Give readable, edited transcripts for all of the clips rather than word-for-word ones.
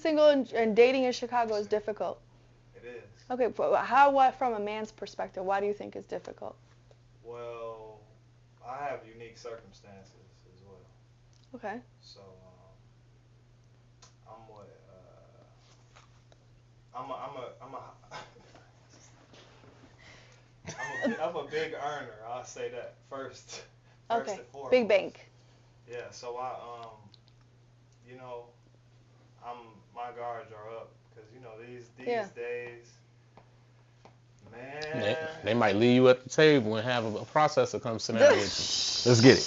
single and dating in Chicago is difficult. It is. Okay, what from a man's perspective? Why do you think it's difficult? Well, I have unique circumstances as well. Okay. So I'm what I'm a I'm a big earner. I'll say that first Okay. and foremost. Big bank. Yeah. So you know, I'm my guards are up because these Yeah. days, They, man. they might leave you at the table and have a processor come sit down with you. Let's get it.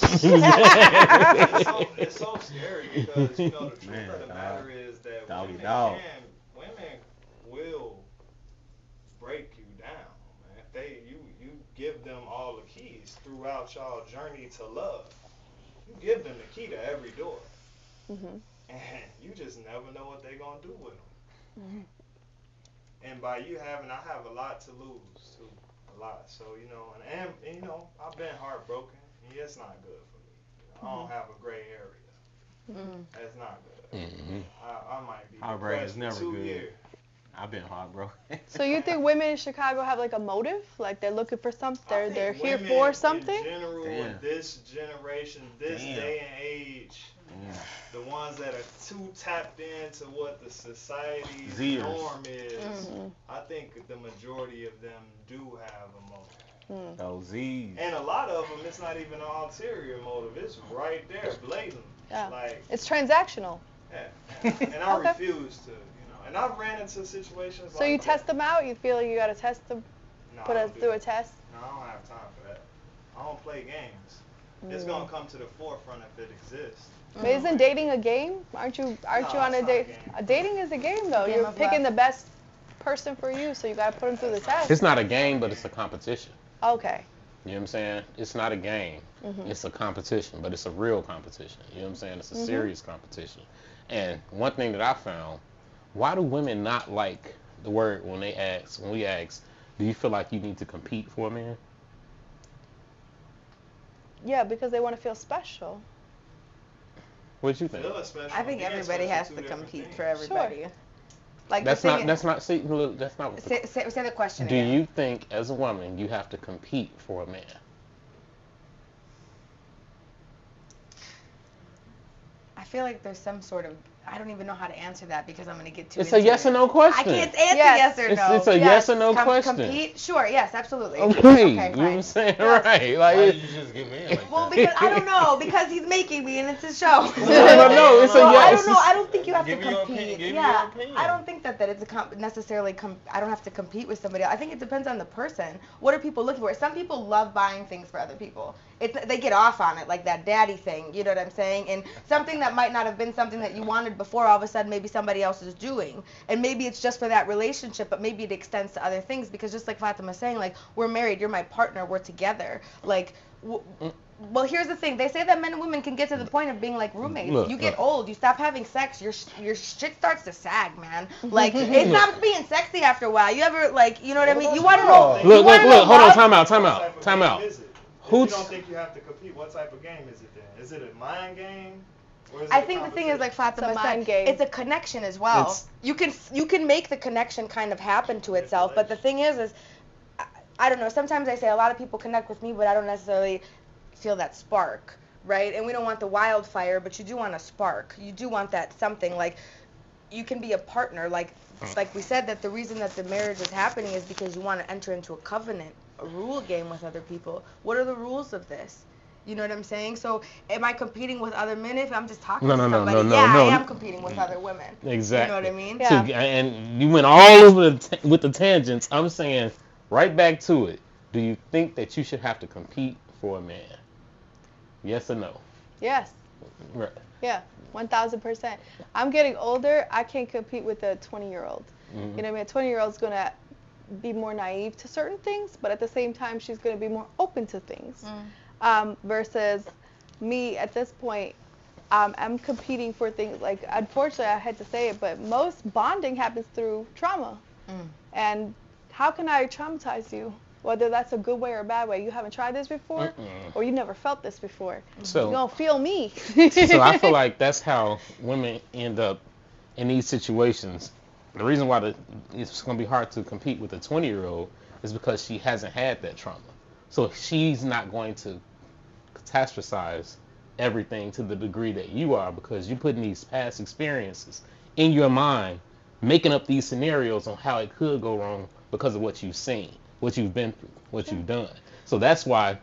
It's so scary because the truth of the matter is that women will break you down, man. If you give them all the keys throughout y'all journey to love. You give them the key to every door, Mhm. and you just never know what they're gonna do with them. Mhm. And by you having, I have a lot to lose too, a lot. So and I've been heartbroken. And yeah, it's not good for me. I don't have a gray area. Mhm. That's not good. Mm-hmm. I might be Heartbreak depressed is never for 2 good. years. I've been heartbroken. So you think women in Chicago have like a motive? Like they're looking for something? I think They're here women for something? in general, in Damn. this generation, this Damn. day and age, the ones that are too tapped into what the society's Zers. norm is, Mhm. I think the majority of them do have a motive. Mm. Those Z's. And a lot of them, it's not even an ulterior motive. It's right there, blatant. Yeah. Like, It's transactional. yeah. And I Okay. refuse to, and I've ran into situations So like you that. test them out? You feel like you gotta test them? No, Put I us don't do through a that. test? No, I don't have time for that. I don't play games. It's gonna come to the forefront if it exists. But isn't dating a game? Aren't you No, on it's a not a date? game. Dating is a game though. Game You're of picking love. the best person for you, so you gotta put them through the test. It's not a game, but it's a competition. Okay. You know what I'm saying? It's not a game. Mhm. It's a competition, but it's a real competition. You know what I'm saying? It's a serious competition. And one thing that I found, why do women not like the word when we ask, do you feel like you need to compete for a man? Yeah, because they want to feel special. What you think? Feeling special I and think being everybody special has two to different compete things. for everybody. Like That's the thing not. That's not. See, look, that's not. What the, say the question do again. you think, as a woman, you have to compete for a man? I feel like there's some sort of, I don't even know how to answer that because I'm going to get too It's into a yes it. or no question. I can't answer Yes. yes or no. It's a yes or no question. Compete? Sure, yes, absolutely. Okay, you know what fine. I'm saying? Yes. Right. Why Like, did you just give in like Well, that? because I don't know, because he's making me and it's his show. no, it's a So yes. I don't know. I don't think you have Give to me your compete. opinion. Give me Yeah, your opinion. I don't think that it's necessarily. I don't have to compete with somebody else. I think it depends on the person. What are people looking for? Some people love buying things for other people. They get off on it, like that daddy thing. You know what I'm saying? And something that might not have been something that you wanted before, all of a sudden maybe somebody else is doing, and maybe it's just for that relationship, but maybe it extends to other things. Because just like Fatima's saying, like, we're married, you're my partner, we're together, like. Well, here's the thing. They say that men and women can get to the point of being like roommates. Look, you get look. old, you stop having sex, your shit starts to sag, man. Like, it stops being sexy after a while. You ever, like, you know what I mean? You want to know. Look, wanna know hold on, love? time What type out. of game is it? If you Who's- don't think you have to compete, what type of game is it then? Is it a mind game? Or is it I a think the thing is, like competition? Fatima It's a mind said, game. it's a connection as well. It's- You can make the connection kind of happen to itself, but the thing is I don't know. Sometimes I say a lot of people connect with me, but I don't necessarily feel that spark, right? And we don't want the wildfire, but you do want a spark. You do want that something, like you can be a partner, like we said, that the reason that the marriage is happening is because you want to enter into a covenant, a rule game with other people. What are the rules of this? You know what I'm saying? So am I competing with other men if I'm just talking No, to no, no, somebody? no, Yeah, no. I am competing with other women. Exactly. You know what I mean? Yeah. So, and you went all over with the tangents. I'm saying, right back to it. Do you think that you should have to compete for a man? Yes or no? Yes. Right. Yeah. 1,000%. I'm getting older. I can't compete with a 20-year-old. Mhm. You know what I mean? A 20-year-old's gonna be more naive to certain things, but at the same time, she's gonna be more open to things. Versus me at this point, I'm competing for things like, unfortunately, I had to say it, but most bonding happens through trauma. And how can I traumatize you? Whether that's a good way or a bad way. You haven't tried this before, or you never felt this before. So- you don't feel me. So I feel like that's how women end up in these situations, the reason why it's going to be hard to compete with a 20-year-old is because she hasn't had that trauma. So she's not going to catastrophize everything to the degree that you are, because you're putting these past experiences in your mind, making up these scenarios on how it could go wrong because of what you've seen, what you've been through, what you've done. So that's why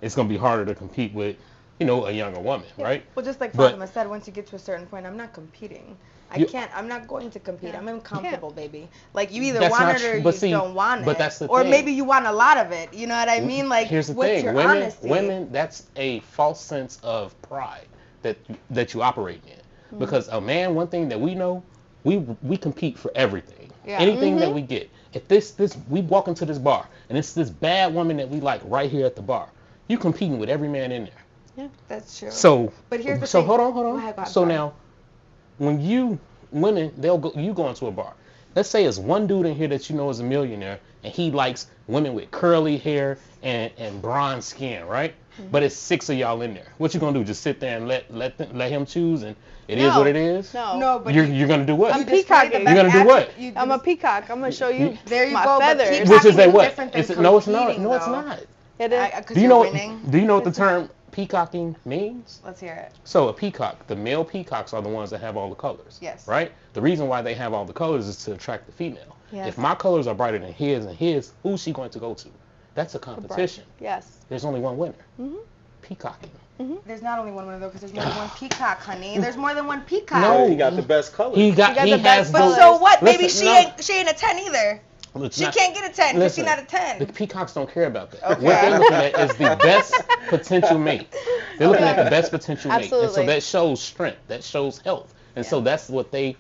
it's going to be harder to compete with, a younger woman, right? Well, just like Fatima said, once you get to a certain point, I'm not competing. I'm not going to compete. I'm uncomfortable, baby. Like, you either want it or you don't want but it. That's the or thing. Maybe you want a lot of it. You know what I mean? Like, here's the what's thing. your honesty? Women, that's a false sense of pride that you operate in. Because a man, one thing that we know, we compete for everything. Yeah. Anything that we get. If this we walk into this bar and it's this bad woman that we like right here at the bar, you competing with every man in there. Yeah, that's true. So, but here's the thing. hold on. Go ahead, So now, when women, you go into a bar. Let's say it's one dude in here that you know is a millionaire, and he likes women with curly hair and bronze skin, right? But it's 6 of y'all in there. What you gonna do? Just sit there and let him choose, and it is what it is? No, but you're gonna do what? I'm peacocking. You're gonna do what? I'm a peacock. I'm gonna show you there you my go, feathers. Which is a what? Different than No, it's not. competing, No, it's though. not. It is. Do you know what the term peacocking means? Let's hear it. So a peacock, the male peacocks are the ones that have all the colors. Yes. Right? The reason why they have all the colors is to attract the female. Yes. If my colors are brighter than his and his, who's she going to go to? That's a competition. Yes. There's only one winner. Peacocking. There's not only one winner, though, because there's more than one peacock, honey. There's more than one peacock. No. He got the best color. He got the has best But colors. so what? Maybe Listen, she ain't a 10 either. It's She not- can't get a 10 because she's Listen, not a 10. The peacocks don't care about that. Okay. What they're looking at is the best potential mate. They're looking at the best potential mate. And so Absolutely. that shows strength. That shows health. And so that's what they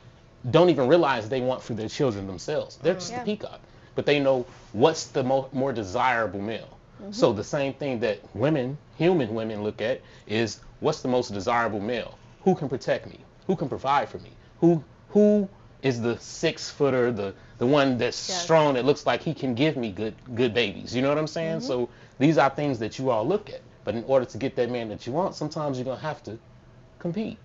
don't even realize they want for their children themselves. They're just the peacock. But they know what's the more desirable male. So the same thing that human women look at is what's the most desirable male? Who can protect me? Who can provide for me? Who is the 6-footer, the one that's strong, that looks like he can give me good babies? You know what I'm saying? So these are things that you all look at. But in order to get that man that you want, sometimes you're gonna have to compete.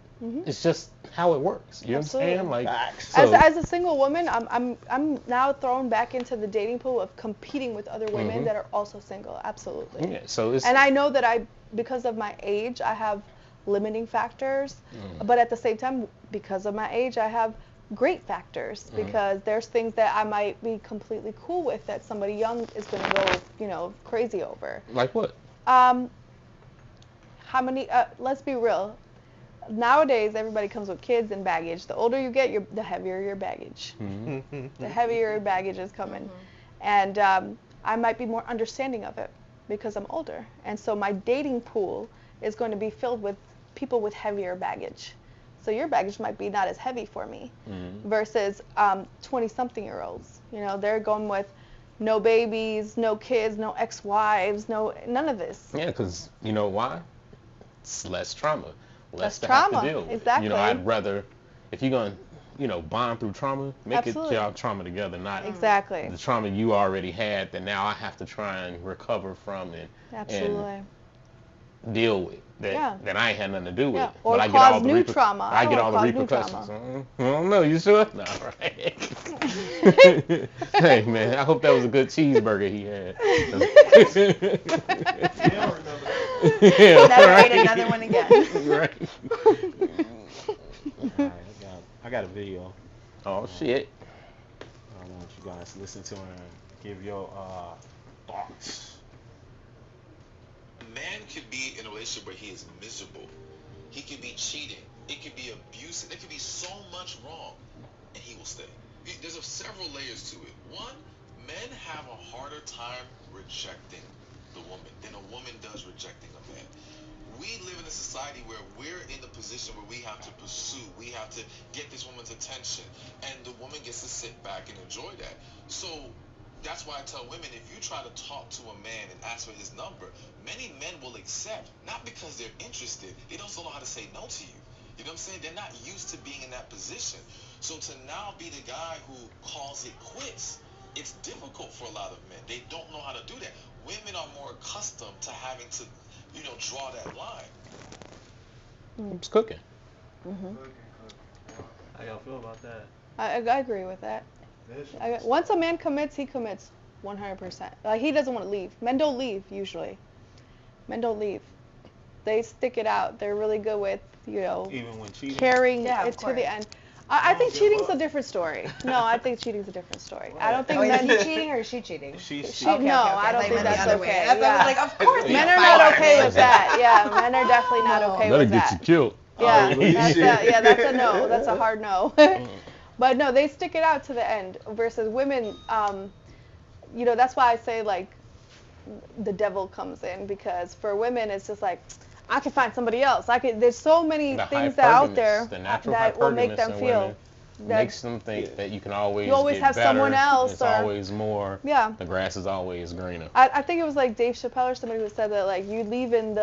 It's just how it works. You understand? Like, so, as a single woman, I'm now thrown back into the dating pool of competing with other women that are also single. Absolutely. yeah. So it's And I know that because of my age, I have limiting factors, but at the same time, because of my age, I have great factors, because there's things that I might be completely cool with that somebody young is going to go, crazy over. like what? How many? Let's be real. Nowadays, everybody comes with kids and baggage. The older you get, the heavier your baggage. The heavier your baggage is coming, and I might be more understanding of it because I'm older, and so my dating pool is going to be filled with people with heavier baggage. So your baggage might be not as heavy for me, versus 20-something-year-olds. They're going with no babies, no kids, no ex-wives, none of this. Yeah, because you know why? It's less trauma. Less to trauma, have to deal with. exactly. I'd rather, if you're going to, bond through trauma, make Absolutely. it y'all trauma together, not Exactly. the trauma you already had that now I have to try and recover from Absolutely. and deal with. That I ain't had nothing to do with. Yeah. Or but I get cause all the new trauma. I get all the cause new repercussions. trauma. I don't know. You sure? No, right. Hey, man, I hope that was a good cheeseburger he had. Yeah, Never ate another one again. Right. Alright, I got a video. Oh, shit. I want you guys to listen to and give your thoughts. A man could be in a relationship where he is miserable. He could be cheating. It could be abusive. There could be so much wrong, and he will stay. There's several layers to it. One, men have a harder time rejecting the woman than a woman does rejecting a man. We live in a society where we're in the position where we have to pursue, we have to get this woman's attention, and the woman gets to sit back and enjoy that. So that's why I tell women, if you try to talk to a man and ask for his number, many men will accept, not because they're interested, they don't know how to say no to you. You know what I'm saying? They're not used to being in that position. So to now be the guy who calls it quits, it's difficult for a lot of men. They don't know how to do that. Women are more accustomed to having to, draw that line. It's cooking. How y'all feel about that? I agree with that. Once a man commits, he commits 100%. Like, he doesn't want to leave. Men don't leave, usually. Men don't leave. They stick it out. They're really good with, Even when cheating? carrying it to the end. I think cheating's a different story. No, I think cheating's a different story. I don't think men... Is he cheating or is she cheating? She's Okay, I don't think that's okay. I was like, of course. Men are not okay with that. Yeah, men are definitely not okay with that. That'll get you killed. Yeah, that's a no. That's a hard no. But no, they stick it out to the end. Versus women, that's why I say, like, the devil comes in, because for women it's just like, I can find somebody else. There's so many things that out there that will make them feel. Makes them think that you can always have better. Someone else. It's always more. Yeah. The grass is always greener. I think it was like Dave Chappelle or somebody who said that, like, you leave in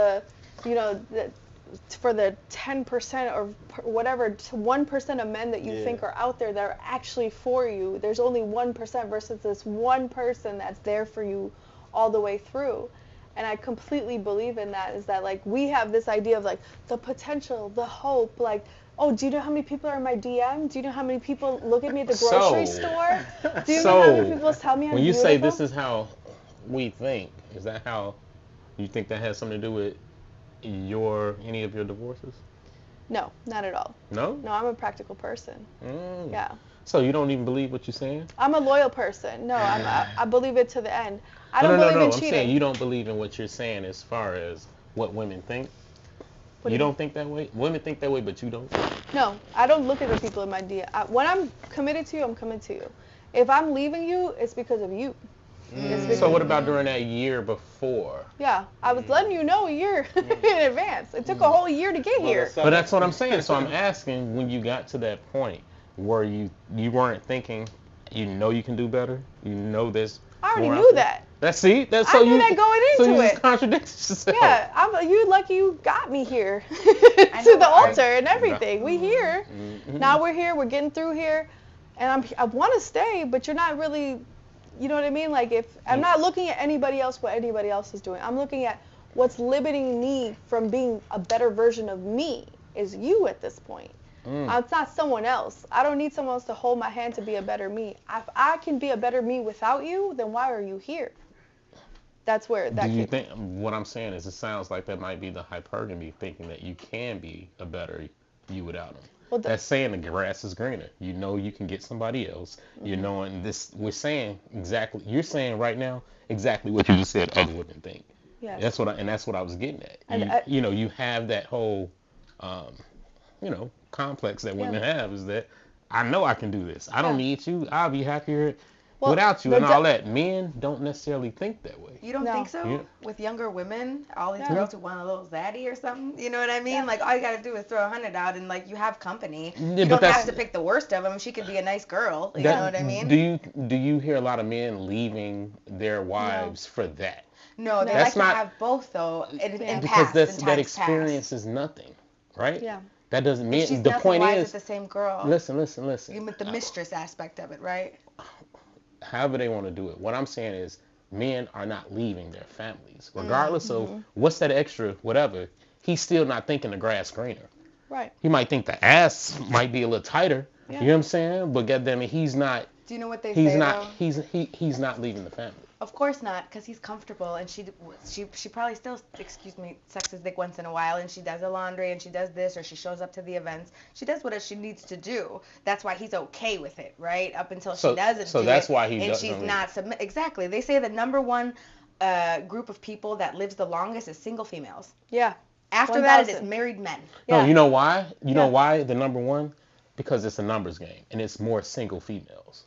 for the 10% or whatever, 1% of men that you think are out there that are actually for you. There's only 1% versus this one person that's there for you all the way through. And I completely believe in that, is that, like, we have this idea of, like, the potential, the hope, like, oh, do you know how many people are in my DM? Do you know how many people look at me at the grocery store? Do you know how many people tell me I'm when you beautiful? say this is how we think, is that how you think that has something to do with any of your divorces? No, not at all. No? No, I'm a practical person. Yeah. So you don't even believe what you're saying? I'm a loyal person. No, I believe it to the end. I don't believe in cheating. I'm saying you don't believe in what you're saying as far as what women think. You don't think that way? Women think that way, but you don't? No, I don't look at the people in my DM. When I'm committed to you, I'm committed to you. If I'm leaving you, it's because of you. So what about during that year before? Yeah, I was letting you know a year in advance. It took a whole year to get here. But that's what I'm saying. So I'm asking, when you got to that point where you weren't thinking, you can do better? You know this? I already knew that. I knew that going into it. So you just contradicted yourself. Yeah, you lucky you got me here to the altar and everything. We here. Now we're here. We're getting through here, and I want to stay, but you're not really. You know what I mean? Like, if I'm not looking at anybody else, what anybody else is doing. I'm looking at what's limiting me from being a better version of me is you at this point. It's not someone else. I don't need someone else to hold my hand to be a better me. If I can be a better me without you, then why are you here? That's where that. Do you think what I'm saying is, it sounds like that might be the hypergamy, thinking that you can be a better you without him. Well, that's saying the grass is greener. You know you can get somebody else. You know, and this we're saying exactly. You're saying right now exactly what you just said. Other women think. Yes. That's what I was getting at. You have that whole, complex that women have, is that I know I can do this. I don't need you. I'll be happier without you and all that. Men don't necessarily think that way. You don't think so? Yeah. With younger women, all these girls who want a little zaddy or something, you know what I mean? Yeah. Like, all you gotta do is throw 100 out and, like, you have company. You don't have to pick the worst of them. She could be a nice girl. You know what I mean? Do you hear a lot of men leaving their wives for that? No, they like to have both, though, in because past, that experience is nothing, right? Yeah. That doesn't mean she's the point why is it's the same girl. Listen. You meant the mistress aspect of it, right? However they want to do it. What I'm saying is, men are not leaving their families, regardless of what's that extra whatever. He's still not thinking the grass greener. Right. He might think the ass might be a little tighter. Yeah. You know what I'm saying? But goddamn it, he's not. Do you know what they say? He's not leaving the family. Of course not, because he's comfortable, and she probably still, sucks his dick once in a while, and she does the laundry, and she does this, or she shows up to the events. She does what she needs to do. That's why he's okay with it, right? Up until she doesn't. So that's why he doesn't. And she's not submit. Exactly. They say the number one group of people that lives the longest is single females. Yeah. After 1,000. That, it is married men. Yeah. No, you know why? You know why the number one? Because it's a numbers game, and it's more single females.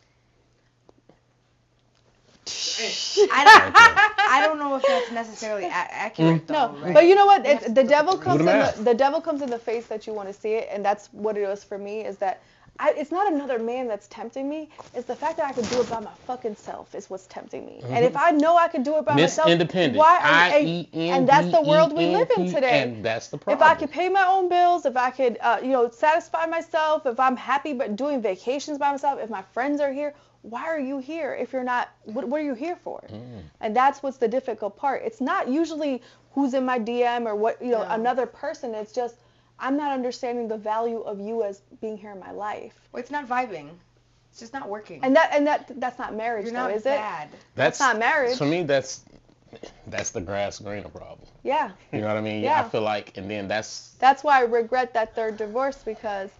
I don't know if that's necessarily accurate though. No, right? But you know what? The devil comes in the face that you want to see it, and that's what it is for me. Is that it's not another man that's tempting me. It's the fact that I can do it by my fucking self is what's tempting me. And if I know I can do it by myself, independent. Why? And that's the world we live in today. And that's the problem. If I could pay my own bills, if I could, satisfy myself, if I'm happy but doing vacations by myself, if my friends are here. Why are you here if you're not, what are you here for? And that's what's the difficult part. It's not usually who's in my DM or what, another person. It's just, I'm not understanding the value of you as being here in my life. Well, it's not vibing. It's just not working. And that's not marriage, You're though, not is bad. it? That's not marriage. For me, that's the grass greener problem. Yeah. You know what I mean? Yeah. I feel like, and then that's why I regret that third divorce, because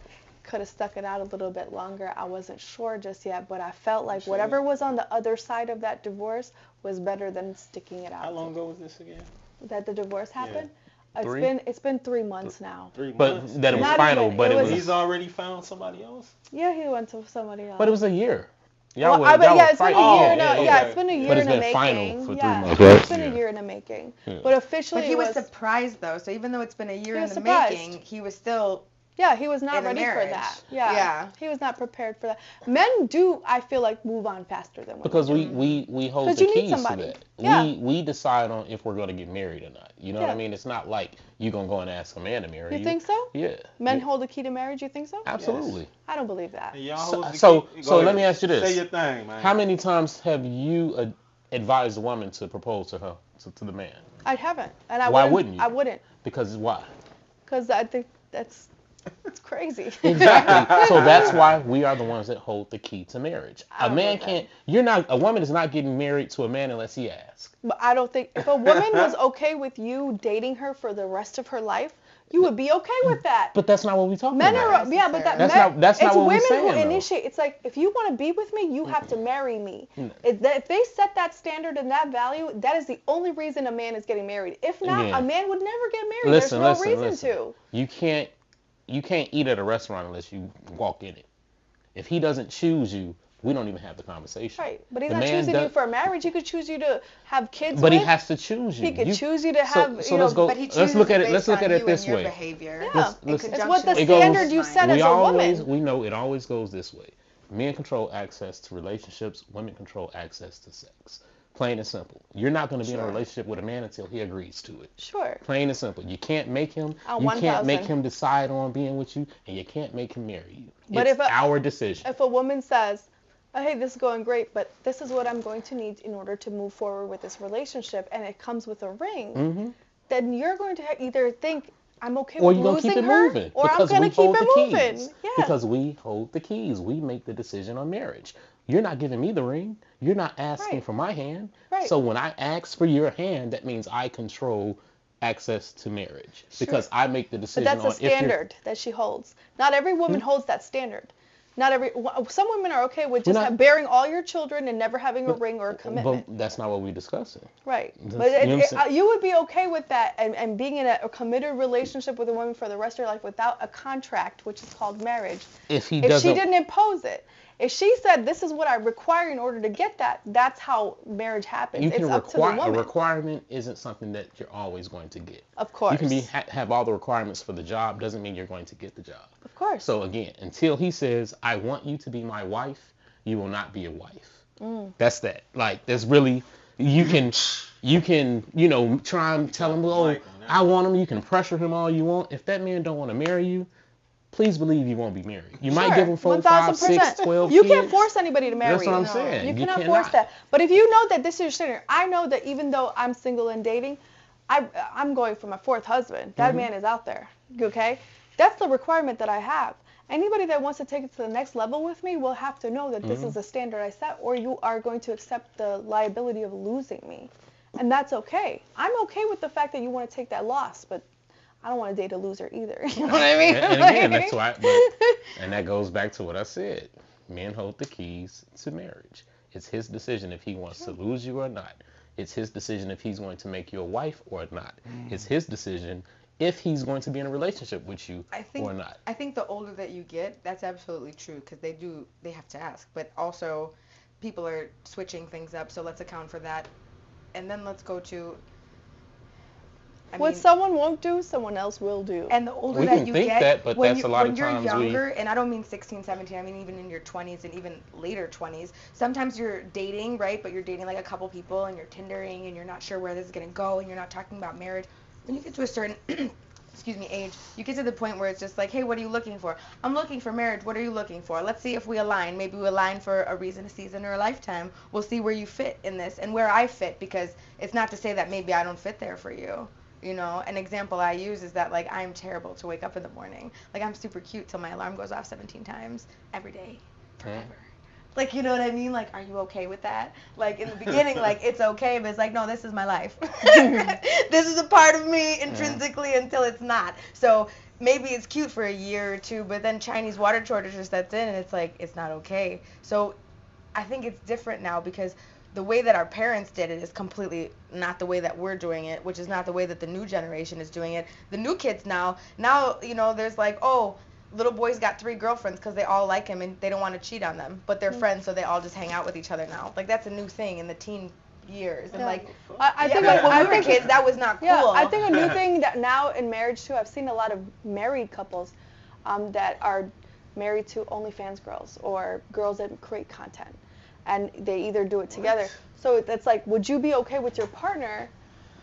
could have stuck it out a little bit longer. I wasn't sure just yet, but I felt like whatever was on the other side of that divorce was better than sticking it out. How long ago was this again? That the divorce happened? Yeah. It's been 3 months now. 3 months. But that it was Not final. even. But It it was- was. He's already found somebody else? Yeah, he went to somebody else. But it was a year. Well, Y'all it's been fighting. a year. yeah. It's been a year But it's in the been making. final for 3 yeah, months, right? it's been Yeah. a year in the making. Yeah. But officially, But he it was surprised though. So even though it's been a year He in was the surprised. making, he was still. Yeah, he was not in a ready for marriage. that. Yeah. Yeah. He was not prepared for that. Men do, I feel like, move on faster than women. Because we hold 'Cause the you need keys to somebody. that. Yeah. We decide on if we're going to get married or not. You know what I Yeah. mean? It's not like you going to go and ask a man to marry you. You think so? Yeah. Men Yeah. hold the key to marriage, you think so? Absolutely. I don't believe that. And y'all So- hold the so- key. so Go let ahead. me ask you this. Say your thing, man. How many times have you advised a woman to propose to her, to the man? I haven't. And I Why wouldn't, wouldn't you? I wouldn't. Because why? Because I think it's crazy. Exactly. So that's why we are the ones that hold the key to marriage. I A don't man believe can't. A woman is not getting married to a man unless he asks. But I don't think, if a woman was okay with you dating her for the rest of her life, you would be okay with that. But that's not what we're talking Men about. are, yeah, but That's men, not- that's not it's what we're women saying, who though. initiate. It's like, if you want to be with me, you have to marry me. Mm. If they set that standard and that value, that is the only reason a man is getting married. If not, Yeah. a man would never get married. Listen, There's no listen, reason listen. to. You can't eat at a restaurant unless you walk in it. If he doesn't choose you, we don't even have the conversation. Right, but he's The not man choosing does- you for a marriage. He could choose you to have kids But with. he has to choose you. He could choose you to have, So you know, let's go. But he Let's look at it. chooses Let's look based at on it you this and your way. behavior. Yeah. Listen, In it's It's conjunction what the with It goes- standard you set we as a always, woman. we know it always goes this way. Men control access to relationships. Women control access to sex. Plain and simple. You're not going to be in a relationship with a man until he agrees to it. Sure. Plain and simple. You can't make him. You 1,000. can't make him decide on being with you, and you can't make him marry you. But It's if our decision. If a woman says, oh, hey, this is going great, but this is what I'm going to need in order to move forward with this relationship, and it comes with a ring, Mm-hmm. then you're going to either think, I'm okay Or with you're gonna losing keep it her, moving or I'm because going we to keep hold it the moving. keys. Yeah. Because we hold the keys. We make the decision on marriage. You're not giving me the ring. You're not asking Right. for my hand. Right. So when I ask for your hand, that means I control access to marriage because I make the But decision that's on a standard that she holds. Not every woman Hmm? holds that standard. Not every. Some women are okay with We're just not- bearing all your children and never having a ring or a commitment. But that's not what we're discussing. Right. That's- But you know what I'm saying? you would be okay with that and being in a committed relationship with a woman for the rest of your life without a contract, which is called marriage. If he If doesn't, she didn't impose it. If she said, this is what I require in order to get that, that's how marriage happens. you It's can up to the require a woman. requirement isn't something that you're always going to get. Of course. You can have all the requirements for the job, doesn't mean you're going to get the job. Of course. So again, until he says, I want you to be my wife, you will not be a wife. That's that. Like, there's really, you can, try and tell him, oh, I want him. You can pressure him all you want. If that man don't want to marry you, please believe you won't be married. You might give him 4, 5, 6, 12 You kids. can't force anybody to marry That's what you. I'm saying. You You cannot cannot. force that. But if you know that this is your standard, I know that even though I'm single and dating, I'm going for my 4th husband. That man is out there. Okay? That's the requirement that I have. Anybody that wants to take it to the next level with me will have to know that this is the standard I set, or you are going to accept the liability of losing me. And that's okay. I'm okay with the fact that you want to take that loss, but I don't want to date a loser either. You know what I mean? And again, that's why. And that goes back to what I said. Men hold the keys to marriage. It's his decision if he wants to lose you or not. It's his decision if he's going to make you a wife or not. It's his decision if he's going to be in a relationship with you or not. I think the older that you get, that's absolutely true because they have to ask. But also, people are switching things up, so let's account for that. And then let's go to. What someone won't do, someone else will do. And the older We that can you think get, that, but when that's a lot of when you're times younger, and I don't mean 16, 17, I mean even in your 20s and even later 20s, sometimes you're dating, right, but you're dating like a couple people and you're Tindering and you're not sure where this is going to go and you're not talking about marriage. When you get to a certain age, you get to the point where it's just like, hey, what are you looking for? I'm looking for marriage. What are you looking for? Let's see if we align. Maybe we align for a reason, a season, or a lifetime. We'll see where you fit in this and where I fit, because it's not to say that maybe I don't fit there for you. You know, an example I use is that, like, I'm terrible to wake up in the morning. Like, I'm super cute till my alarm goes off 17 times every day, forever. Like, you know what I mean? Like, are you okay with that? Like, in the beginning, like, it's okay, but it's like, no, this is my life. This is a part of me intrinsically until it's not. So maybe it's cute for a year or two, but then Chinese water shortage sets in, and it's like, it's not okay. So I think it's different now because the way that our parents did it is completely not the way that we're doing it, which is not the way that the new generation is doing it. The new kids now, you know, there's like, oh, little boy's got 3 girlfriends because they all like him and they don't want to cheat on them, but they're friends, so they all just hang out with each other now. Like, that's a new thing in the teen years. And like, I think when we were kids, that was not cool. Yeah, I think a new thing that now in marriage too, I've seen a lot of married couples that are married to OnlyFans girls or girls that create content. And they either do it together. So it's like, would you be okay with your partner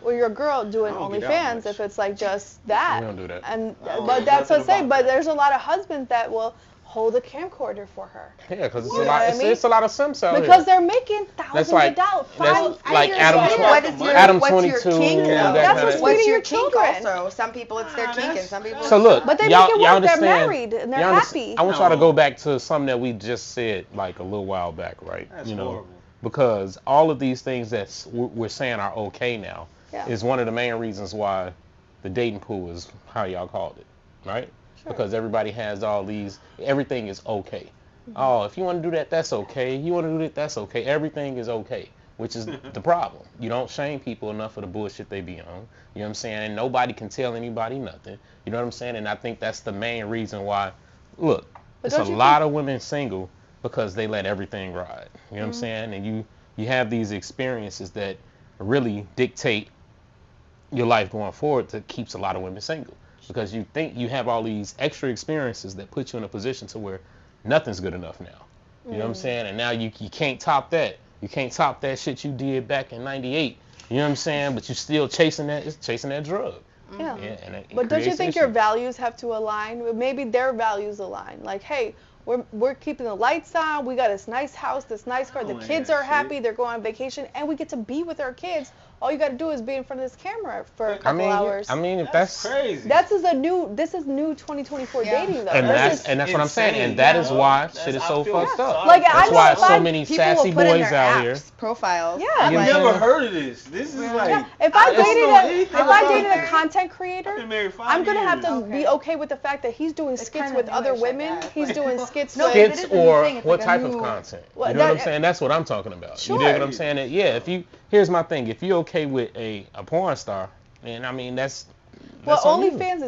or your girl doing OnlyFans if it's like just that? We don't do that. And but that's what I'm saying. But there's a lot of husbands that will hold a camcorder for her. Yeah, because it's a lot of simps out because here. they're making thousands like, of dollars. That's like Adam What's 22. your kink, and that's what's your your kink children. also. Some people it's their kink and some people. So look, but they y'all, make it y'all work. They're understand, married and they're happy. I want y'all to go back to something that we just said like a little while back, right? That's you know, horrible. Because all of these things that we're saying are okay now is one of the main reasons why the dating pool is how y'all called it, right? Sure. Because everybody has all these, everything is okay. Mm-hmm. Oh, if you want to do that, that's okay. You want to do that, that's okay. Everything is okay, which is the problem. You don't shame people enough for the bullshit they be on. You know what I'm saying? And nobody can tell anybody nothing. You know what I'm saying? And I think that's the main reason why, look, it's a lot of women single because they let everything ride. You know what I'm saying? And you have these experiences that really dictate your life going forward that keeps a lot of women single. Because you think you have all these extra experiences that put you in a position to where nothing's good enough now. You know what I'm saying? And now you can't top that. You can't top that shit you did back in '98. You know what I'm saying? But you're still chasing that drug. Yeah. And but don't you think your values have to align? Maybe their values align. Like, hey, we're keeping the lights on. We got this nice house, this nice car. The kids are happy. They're going on vacation, and we get to be with our kids. All you got to do is be in front of this camera for a couple hours. I mean, if that's crazy. This is new 2024 dating though. And that's what I'm saying. And that is why shit is so fucked up. Like, that's why so many sassy boys out here. Profiles. Yeah. I've never heard of this. This is like. If I dated a content creator, I'm gonna have to be okay with the fact that he's doing skits with other women. He's doing skits with skits or what type of content. You know what I'm saying? That's what I'm talking about. Sure. You dig what I'm saying? Yeah. Here's my thing. If you're okay with a porn star, and I mean that's OnlyFans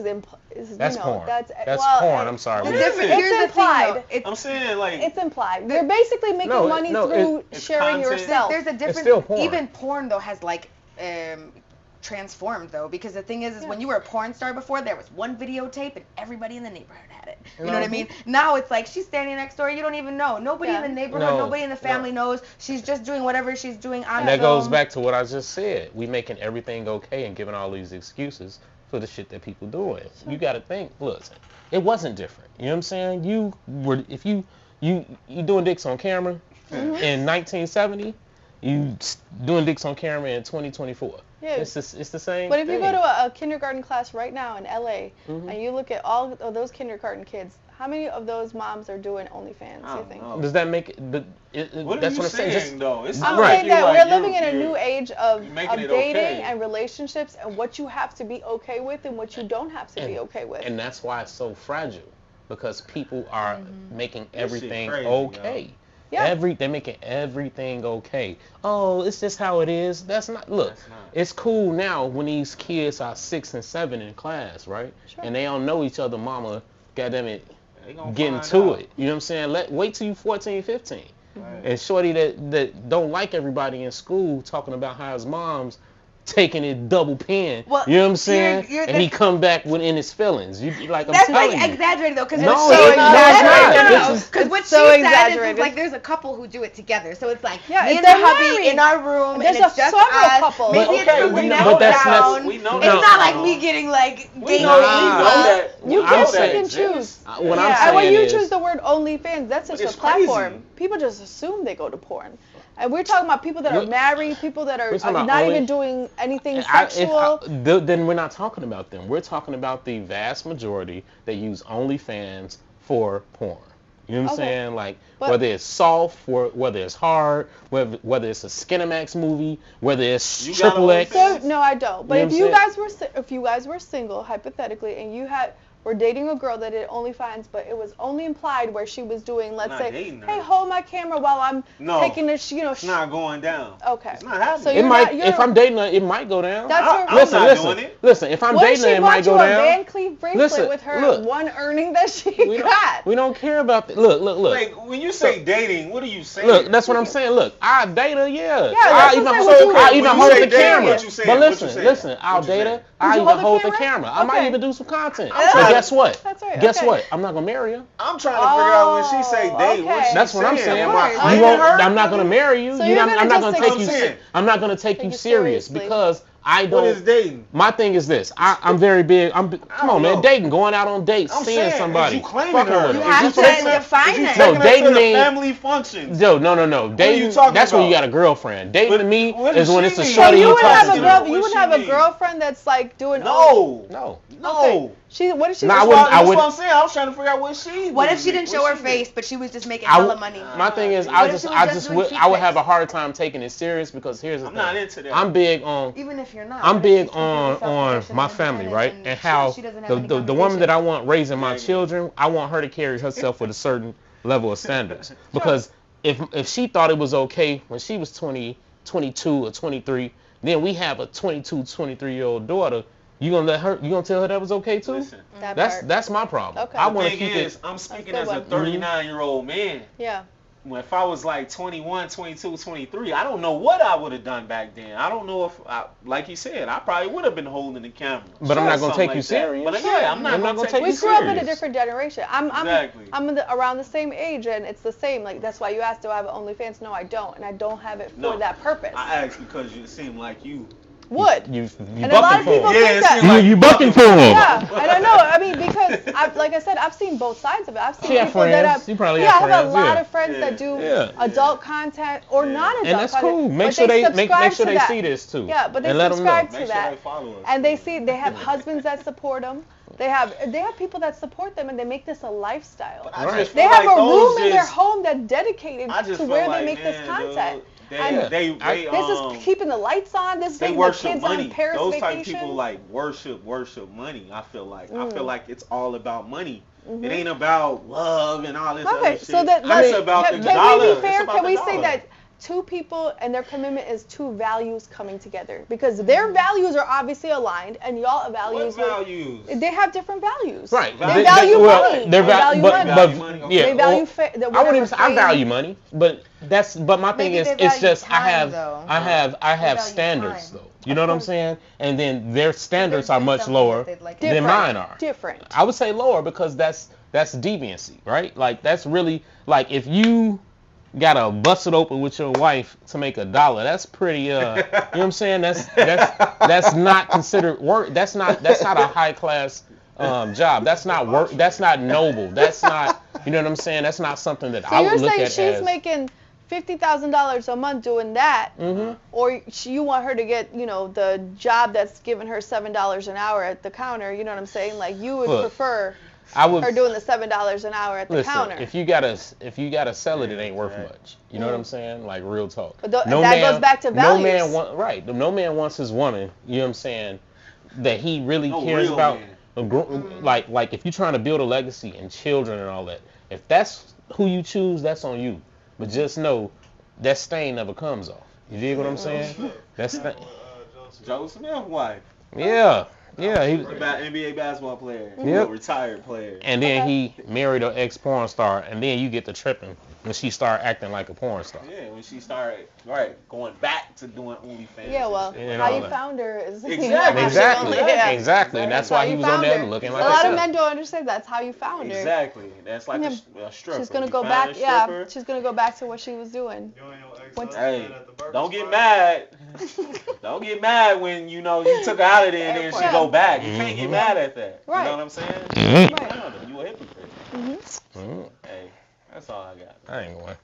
is that's porn. That's porn. I'm sorry. It's implied. I'm saying like it's implied. You're basically making money through sharing yourself. There's a difference. It's still porn. Even porn though has like transformed though, because the thing is when you were a porn star before, there was one videotape and everybody in the neighborhood had it. You know what I mean? Now it's like she's standing next door, you don't even know. Nobody in the neighborhood, nobody in the family knows. She's just doing whatever she's doing on and that goes back to what I just said. We making everything okay and giving all these excuses for the shit that people doing. You got to think, listen, it wasn't different. You know what I'm saying? If you doing dicks on camera in 1970, you doing dicks on camera in 2024. Yeah. It's the same But if thing. you go to a kindergarten class right now in LA and you look at all of those kindergarten kids, how many of those moms are doing OnlyFans, you think? Does that make what that's are what you I'm saying? saying though? It's I'm saying that we're living in a new age of dating and relationships and what you have to be okay with and what you don't have to be okay with. And that's why it's so fragile, because people are making everything crazy, okay. Yo. Yeah. They're making everything okay. Oh, it's just how it is. That's not. Look, it's cool now when these kids are 6 and 7 in class, right? Sure. And they don't know each other. Mama, goddamn it, getting to it. You know what I'm saying? Wait till you 14, 15. Right. And shorty that don't like everybody in school talking about how his mom's taking it double pen. Well, you know what I'm saying? And he come back within his feelings. You like I'm telling you. That's like exaggerated though, because no, because what she said is like there's a couple who do it together, so it's like me and the hubby in our room, there's and it's just several couples. Maybe it's down. We know it's not like me getting like we know that. You can pick and choose. What I'm saying and when you is, choose the word OnlyFans, that's just a platform. People just assume they go to porn. And we're talking about people that are married, people that are not even doing anything sexual. Then we're not talking about them. We're talking about the vast majority that use OnlyFans for porn. You know what I'm saying? Like, whether it's soft, whether it's hard, whether it's a Skinamax movie, whether it's XXX. So, no, I don't. But if you guys were single, hypothetically, and you were dating a girl that did OnlyFans, but it was only implied where she was doing, let's say, hey, hold my camera while I'm taking this, it's not going down. Okay. It's not happening. So if I'm dating her, it might go down. Listen, if I'm dating her, it might go down. What if she bought you a Van Cleef bracelet with her one earning that she got? We don't care about that. Look. Like, when you say dating, what are you saying? Look, that's what I'm saying. Look, I date her, Yeah, I even hold the camera. But listen, I'll date her. I even hold the camera. I might even do some content. But guess what? That's right. Guess what? I'm not gonna marry her. I'm trying to figure out when she say date. That's what I'm saying. I'm not gonna marry you. I'm not gonna take you. I'm not gonna take you serious because I don't. What is dating? My thing is this. I'm very big. Come on, man. Dating, going out on dates, seeing somebody. You claiming her? You have to define it. No, dating means family functions. No. Dating. That's when you got a girlfriend. Dating to me is when it's a shorty. So you would have a girlfriend that's like doing. No. What is she? That's what I'm saying. I was trying to figure out what she. What if she didn't show her face, but she was just making hella money? My thing is, I would have a hard time taking it serious because here's the thing. I'm not into that. I'm big on. Even if you're not. I'm big on my family, right? And how the woman that I want raising my children, I want her to carry herself with a certain level of standards. Because if she thought it was okay when she was 20, 22 or 23, then we have a 22, 23-year-old daughter. You gonna tell her that was okay too? Listen, that's my problem. Okay. I want to keep it. I'm speaking as a 39-year-old man. Yeah. If I was like 21, 22, 23, I don't know what I would have done back then. I don't know if, like you said, I probably would have been holding the camera. But I'm not going to take you serious. But yeah, I'm not going to take you serious. We grew up in a different generation. I'm Exactly. around the same age, and it's the same. Like, that's why you asked, do I have an OnlyFans? No, I don't, and I don't have it for that purpose. I asked because you seem like you would. You and a lot of people think that. You bucking for him. Yeah, and I know. I mean, because like I said, I've seen both sides of it. I've seen people that have. I have a lot of friends that do adult content or non-adult content. And that's cool. Make sure they see this too. Yeah, but they subscribe to that, and they have husbands that support them. They have people that support them, and they make this a lifestyle. They have a room in their home that's dedicated to where they make this content. This is keeping the lights on. This is taking the kids on Paris Those vacation. type of people like worship money. I feel like it's all about money. Mm-hmm. It ain't about love and all this other shit. So it's about the dollar. Can we be fair? Can we say that two people and their commitment is two values coming together? Because their values are obviously aligned, and y'all values. What values? They have different values. Right. They value money. They value money. Yeah. They value I wouldn't even say I value money, but my thing is it's just I have standards though. You know what I'm saying? And then their standards are much lower than mine are. Different. I would say lower because that's deviancy, right? Like that's really like if you gotta bust it open with your wife to make $1. That's pretty you know what I'm saying? That's not considered work. That's not a high class job. That's not work. That's not noble. That's not, you know what I'm saying? That's not something that I would look at as. So you're saying she's making $50,000 a month doing that, or you want her to get, the job that's giving her $7 an hour at the counter. You know what I'm saying? Like you would prefer her doing the $7 an hour at the counter. If you gotta sell it, it ain't worth much. You know what I'm saying? Like real talk. But that goes back to values. No man wants his woman. You know what I'm saying? That he really cares about. Like if you're trying to build a legacy and children and all that. If that's who you choose, that's on you. But just know that stain never comes off. You dig what I'm saying? That's Joe Smith's wife. Yeah. Yeah, he NBA basketball player. Yep. Retired player. And then he married an ex-porn star, and then you get to tripping when she started acting like a porn star. Yeah, when she started going back to doing OnlyFans. Yeah, well, how you found her is exactly. And that's why he was on there looking like a lot of men don't understand that's how you found her. Exactly. That's like a stripper. She's gonna go back. Yeah, she's gonna go back to what she was doing. Hey, don't get mad. Don't get mad when you took her out of there and then she go back. You can't get mad at that. Right. You know what I'm saying? Right. You a hypocrite. Hey, that's all I got. I ain't going.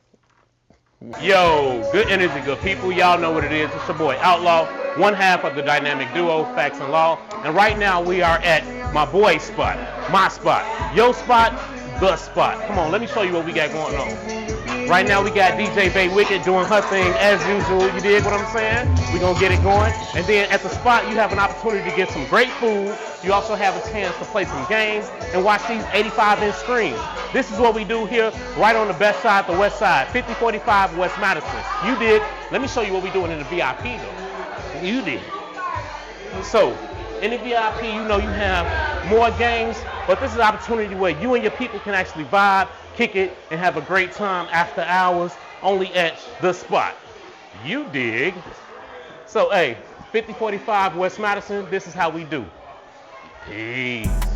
Yo, good energy, good people. Y'all know what it is. It's your boy Outlaw. one half of the dynamic duo, Facts and Law. And right now we are at my boy's spot, my spot, your spot, the spot. Come on, let me show you what we got going on. Right now we got DJ Bay Wicked doing her thing as usual. You dig what I'm saying? We're going to get it going. And then at the spot, you have an opportunity to get some great food. You also have a chance to play some games and watch these 85-inch screens. This is what we do here right on the best side, the west side, 5045 West Madison. You dig? Let me show you what we're doing in the VIP though. You dig? So, in the VIP, you know you have more games, but this is an opportunity where you and your people can actually vibe, kick it, and have a great time after hours only at the spot. You dig? So, hey, 5045 West Madison, this is how we do. Peace.